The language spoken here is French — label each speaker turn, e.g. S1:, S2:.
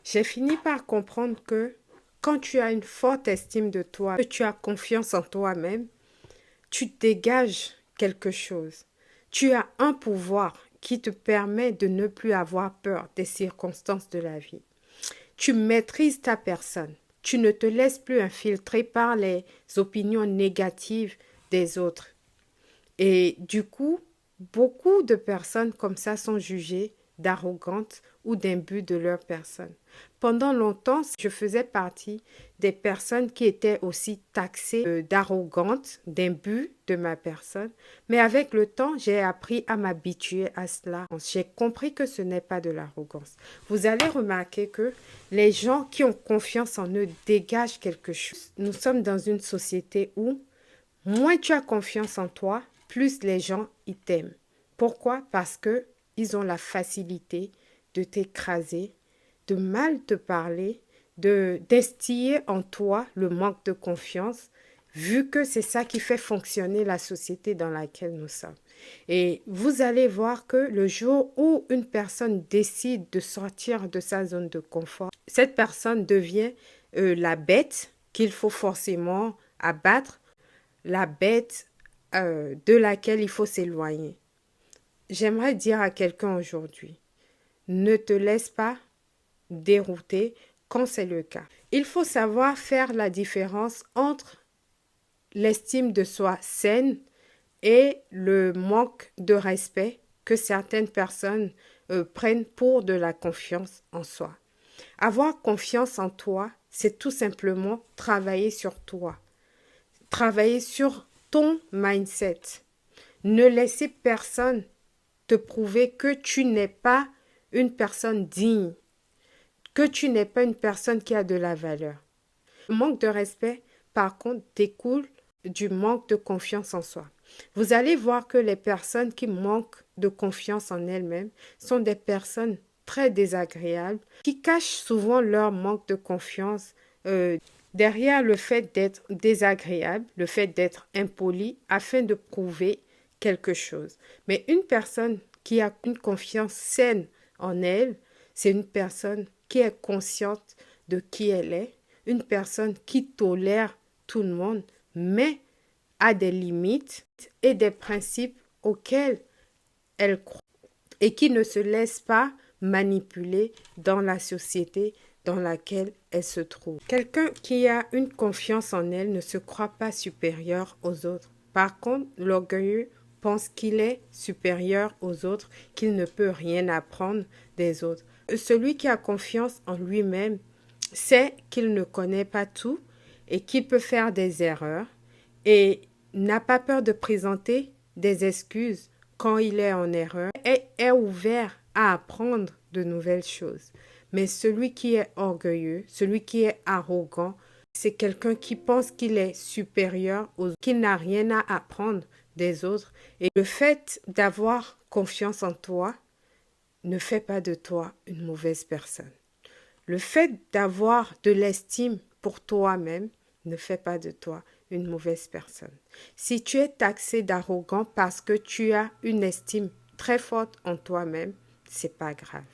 S1: J'ai fini par comprendre que quand tu as une forte estime de toi, que tu as confiance en toi-même, tu dégages quelque chose. Tu as un pouvoir qui te permet de ne plus avoir peur des circonstances de la vie. Tu maîtrises ta personne. Tu ne te laisses plus infiltrer par les opinions négatives des autres. Et du coup, beaucoup de personnes comme ça sont jugées d'arrogantes ou d'imbues de leur personne. Pendant longtemps, je faisais partie des personnes qui étaient aussi taxées d'arrogantes, d'imbues de ma personne. Mais avec le temps, j'ai appris à m'habituer à cela. J'ai compris que ce n'est pas de l'arrogance. Vous allez remarquer que les gens qui ont confiance en eux dégagent quelque chose. Nous sommes dans une société où moins tu as confiance en toi, plus les gens ils t'aiment. Pourquoi? Parce que ils ont la facilité de t'écraser, de mal te parler, de d'instiller en toi le manque de confiance, vu que c'est ça qui fait fonctionner la société dans laquelle nous sommes. Et vous allez voir que le jour où une personne décide de sortir de sa zone de confort, cette personne devient la bête qu'il faut forcément abattre, la bête de laquelle il faut s'éloigner. J'aimerais dire à quelqu'un aujourd'hui, ne te laisse pas dérouter quand c'est le cas. Il faut savoir faire la différence entre l'estime de soi saine et le manque de respect que certaines personnes prennent pour de la confiance en soi. Avoir confiance en toi, c'est tout simplement travailler sur toi, travailler sur ton mindset. Ne laisser personne te prouver que tu n'es pas une personne digne, que tu n'es pas une personne qui a de la valeur. Le manque de respect, par contre, découle du manque de confiance en soi. Vous allez voir que les personnes qui manquent de confiance en elles-mêmes sont des personnes très désagréables, qui cachent souvent leur manque de confiance derrière le fait d'être désagréable, le fait d'être impoli, afin de prouver quelque chose. Mais une personne qui a une confiance saine en elle, c'est une personne qui est consciente de qui elle est, une personne qui tolère tout le monde, mais a des limites et des principes auxquels elle croit et qui ne se laisse pas manipuler dans la société dans laquelle elle se trouve. Quelqu'un qui a une confiance en elle ne se croit pas supérieur aux autres. Par contre, l'orgueilleux pense qu'il est supérieur aux autres, qu'il ne peut rien apprendre des autres. Celui qui a confiance en lui-même sait qu'il ne connaît pas tout et qu'il peut faire des erreurs et n'a pas peur de présenter des excuses quand il est en erreur et est ouvert à apprendre de nouvelles choses. Mais celui qui est orgueilleux, celui qui est arrogant, c'est quelqu'un qui pense qu'il est supérieur aux autres, qu'il n'a rien à apprendre des autres. Et le fait d'avoir confiance en toi ne fait pas de toi une mauvaise personne. Le fait d'avoir de l'estime pour toi-même ne fait pas de toi une mauvaise personne. Si tu es taxé d'arrogant parce que tu as une estime très forte en toi-même, c'est pas grave.